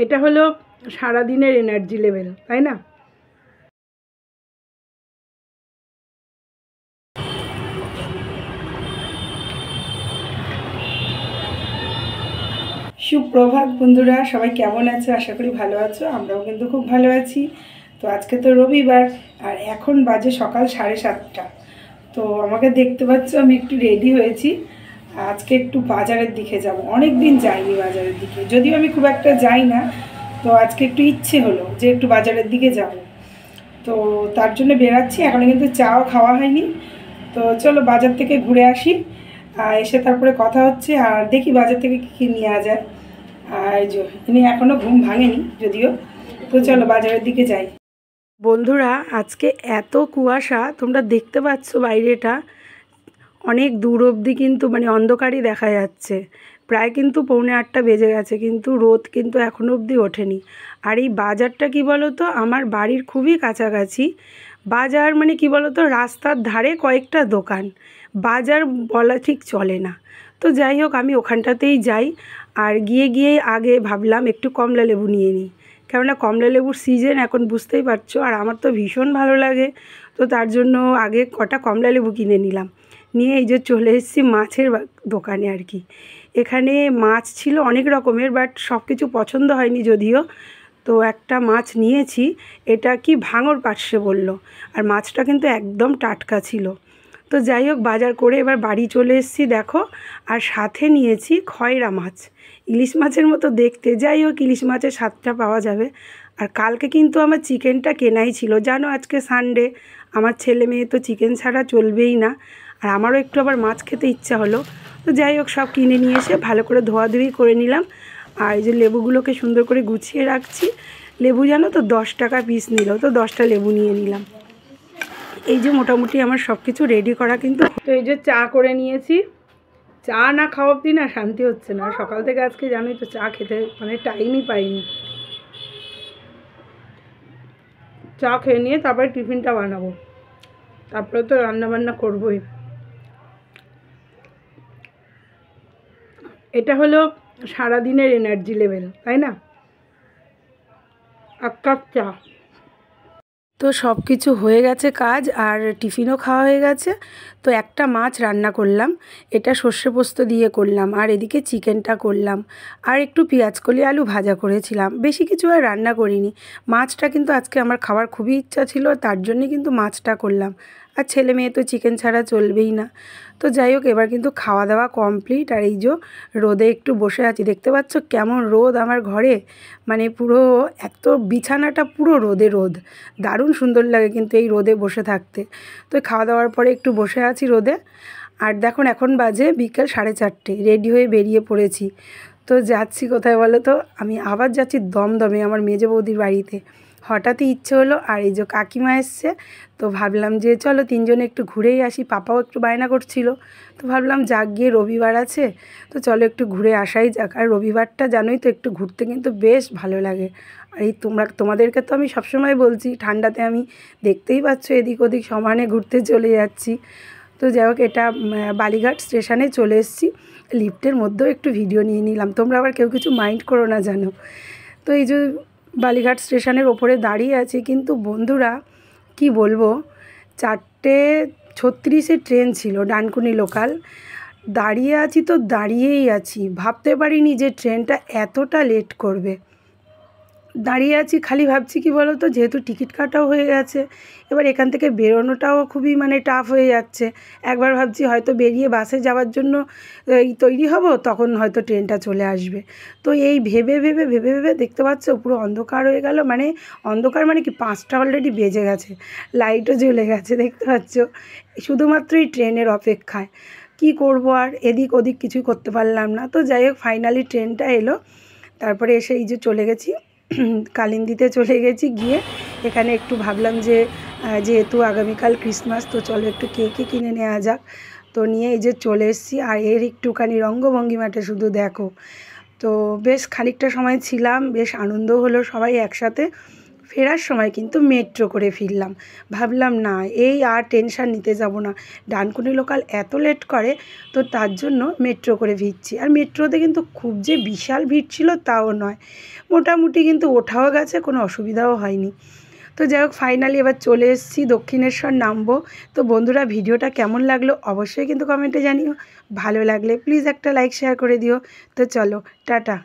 এটা হলো সারাদিনের এনার্জি লেভেল, তাই না? সুপ্রভাত বন্ধুরা, সবাই কেমন আছো? আশা করি ভালো আছো। আমরাও কিন্তু খুব ভালো আছি। তো আজকে তো রবিবার, আর এখন বাজে সকাল 7:30। তো আমাকে দেখতে পাচ্ছ, আমি একটু রেডি হয়েছি। আজকে একটু বাজারের দিকে যাব। অনেক দিন যাইনি বাজারের দিকে, যদিও আমি খুব একটা যাই না। তো আজকে একটু ইচ্ছে হলো যে একটু বাজারের দিকে যাব। তো তার জন্য বেরাচ্ছি। এখনো কিন্তু চাও খাওয়া হয়নি। তো চলো বাজার থেকে ঘুরে আসি, এসে তারপরে কথা হচ্ছে। আর দেখি বাজার থেকে কী কী নেওয়া যায়। আর ইনি এখনও ঘুম ভাঙেনি যদিও। তো চলো বাজারের দিকে যাই। বন্ধুরা, আজকে এত কুয়াশা, তোমরা দেখতে পাচ্ছ বাইরেটা অনেক দূর অবধি কিন্তু অন্ধকারই দেখা যাচ্ছে। প্রায় কিন্তু 7:45 বেজে গেছে, কিন্তু রোদ কিন্তু এখনও অবধি ওঠেনি। আর এই বাজারটা কি বলো তো, আমার বাড়ির খুবই কাছাকাছি। বাজার কি বলো তো, রাস্তার ধারে কয়েকটা দোকান, বাজার বলা ঠিক চলে না। তো যাই হোক, আমি ওখানটাতেই যাই। আর গিয়ে আগে ভাবলাম একটু কমলা লেবু নিয়ে নিই, কেননা কমলা লেবুর সিজন এখন, বুঝতেই পারছো। আর আমার তো ভীষণ ভালো লাগে। তো তার জন্য আগে কটা কমলা লেবু কিনে নিলাম। নিয়ে এই যে চলে এসেছি মাছের দোকানে আর কি। এখানে মাছ ছিল অনেক রকমের, বাট সব কিছু পছন্দ হয়নি যদিও। তো একটা মাছ নিয়েছি, এটা কি ভাঙর পার্শে বললো। আর মাছটা কিন্তু একদম টাটকা ছিল। তো যাই হোক, বাজার করে এবার বাড়ি চলে এসেছি দেখো। আর সাথে নিয়েছি খয়রা মাছ, ইলিশ মাছের মতো দেখতে। যাই হোক, ইলিশ মাছের স্বাদটা পাওয়া যাবে। আর কালকে কিন্তু আমার চিকেনটা কেনাই ছিল, জানো আজকে সানডে, আমার ছেলে মেয়ে তো চিকেন ছাড়া চলবেই না। আর আমারও একটু আবার মাছ খেতে ইচ্ছা হলো। তো যাই হোক, সব কিনে নিয়ে এসে ভালো করে ধোয়াধুয়ি করে নিলাম। আর এই যে লেবুগুলোকে সুন্দর করে গুছিয়ে রাখছি। লেবু জানো তো 10 টাকা পিস নিল, তো 10টা লেবু নিয়ে নিলাম। এই যে মোটামুটি আমার সব কিছু রেডি করা কিন্তু। তো এই যে চা করে নিয়েছি। চা না খাওয়া অবধি না শান্তি হচ্ছে না। সকাল থেকে আজকে জানোই তো চা খেতে টাইমই পাইনি। চা খেয়ে নিয়ে তারপরে টিফিনটা বানাবো, তারপরে তো রান্নাবান্না করবোই। এটা হলো সারাদিনের এনার্জি লেভেল, তাই না? 1 কাপ চা। তো সব কিছু হয়ে গেছে কাজ, আর টিফিনও খাওয়া হয়ে গেছে। তো একটা মাছ রান্না করলাম, এটা সর্ষে পোস্ত দিয়ে করলাম। আর এদিকে চিকেনটা করলাম, আর একটু পেঁয়াজকলি আলু ভাজা করেছিলাম। বেশি কিছু আর রান্না করিনি। মাছটা কিন্তু আজকে আমার খাবার খুবই ইচ্ছা ছিল, তার জন্যই কিন্তু মাছটা করলাম। আর ছেলে মেয়ে তো চিকেন ছাড়া চলবেই না। তো যাই হোক, এবার কিন্তু খাওয়া দাওয়া কমপ্লিট। আর এই যে রোদে একটু বসে আছি, দেখতে পাচ্ছ কেমন রোদ আমার ঘরে। পুরো এত বিছানাটা পুরো রোদে রোদ। দারুণ সুন্দর লাগে কিন্তু এই রোদে বসে থাকতে। তো খাওয়া দাওয়ার পরে একটু বসে আছি রোদে। আর দেখুন, এখন বাজে বিকেল 4:30, রেডি হয়ে বেরিয়ে পড়েছি। তো যাচ্ছি কোথায় বলো তো, আমি আবার যাচ্ছি দমদমে আমার মেজো বৌদির বাড়িতে। হঠাৎই ইচ্ছে হলো, আর এই যে কাকিমা এসছে। তো ভাবলাম যে চলো তিনজনে একটু ঘুরেই আসি। পাপাও একটু বায়না করছিল, তো ভাবলাম যাক, গিয়ে রবিবার আছে, তো চলো একটু ঘুরে আসাই যাক। আর রবিবারটা জানোই তো, একটু ঘুরতে কিন্তু বেশ ভালো লাগে। আর এই তোমাদেরকে তো আমি সবসময় বলছি, ঠান্ডাতে আমি দেখতেই পাচ্ছ এদিক ওদিক সমানে ঘুরতে চলে যাচ্ছি। তো যাই হোক, এটা বালিঘাট স্টেশনে চলে এসেছি। লিফটের মধ্যেও একটু ভিডিও নিয়ে নিলাম, তোমরা আবার কেউ কিছু মাইন্ড করো না জানো। তো এই যে বালিঘাট স্টেশনের ওপরে দাঁড়িয়ে আছি, কিন্তু বন্ধুরা কি বলবো, 4:36 ট্রেন ছিল, ডানকুনি লোকাল। দাঁড়িয়ে আছি তো দাঁড়িয়েই আছি, ভাবতে পারিনি যে ট্রেনটা এতটা লেট করবে। দাঁড়িয়ে আছি, খালি ভাবছি কি বলো তো, যেহেতু টিকিট কাটাও হয়ে গেছে, এবার এখান থেকে বেরোনোটাও খুবই টাফ হয়ে যাচ্ছে। একবার ভাবছি হয়তো বেরিয়ে বাসে যাওয়ার জন্য তৈরি হব, তখন হয়তো ট্রেনটা চলে আসবে। তো এই ভেবে ভেবে ভেবে ভেবে দেখতে পাচ্ছ পুরো অন্ধকার হয়ে গেল। অন্ধকার কি, 5টা অলরেডি বেজে গেছে, লাইটও জ্বলে গেছে, দেখতে পাচ্ছ। শুধুমাত্র এই ট্রেনের অপেক্ষায় কি করব, আর এদিক ওদিক কিছুই করতে পারলাম না। তো যাই হোক, ফাইনালি ট্রেনটা এলো। তারপরে এসে এই যে চলে গেছি কালিন্দিতে চলে গেছি। গিয়ে এখানে একটু ভাবলাম যে যেহেতু আগামীকাল ক্রিসমাস, তো চলো একটু কেকই কিনে নেওয়া যাক। তো নিয়ে এই যে চলে এসেছি। আর এর একটুখানি রঙ্গভঙ্গিমাটা শুধু দেখো। তো বেশ খানিকটা সময় ছিলাম, বেশ আনন্দও হলো, সবাই একসাথে ফেরার সময় কিন্তু মেট্রো করে ফিরলাম। ভাবলাম না এই আর টেনশান নিতে যাব না, ডানকুনি লোকাল এত লেট করে, তো তার জন্য মেট্রো করে ফিরছি। আর মেট্রোতে কিন্তু খুব যে বিশাল ভিড় ছিল তাও নয়, মোটামুটি কিন্তু ওঠাও গেছে, কোনো অসুবিধাও হয়নি। তো যাই হোক, ফাইনালি এবার চলে এসেছি, দক্ষিণেশ্বর নামবো। তো বন্ধুরা, ভিডিওটা কেমন লাগলো অবশ্যই কিন্তু কমেন্টে জানিও। ভালো লাগলে প্লিজ একটা লাইক শেয়ার করে দিও। তো চলো, টাটা।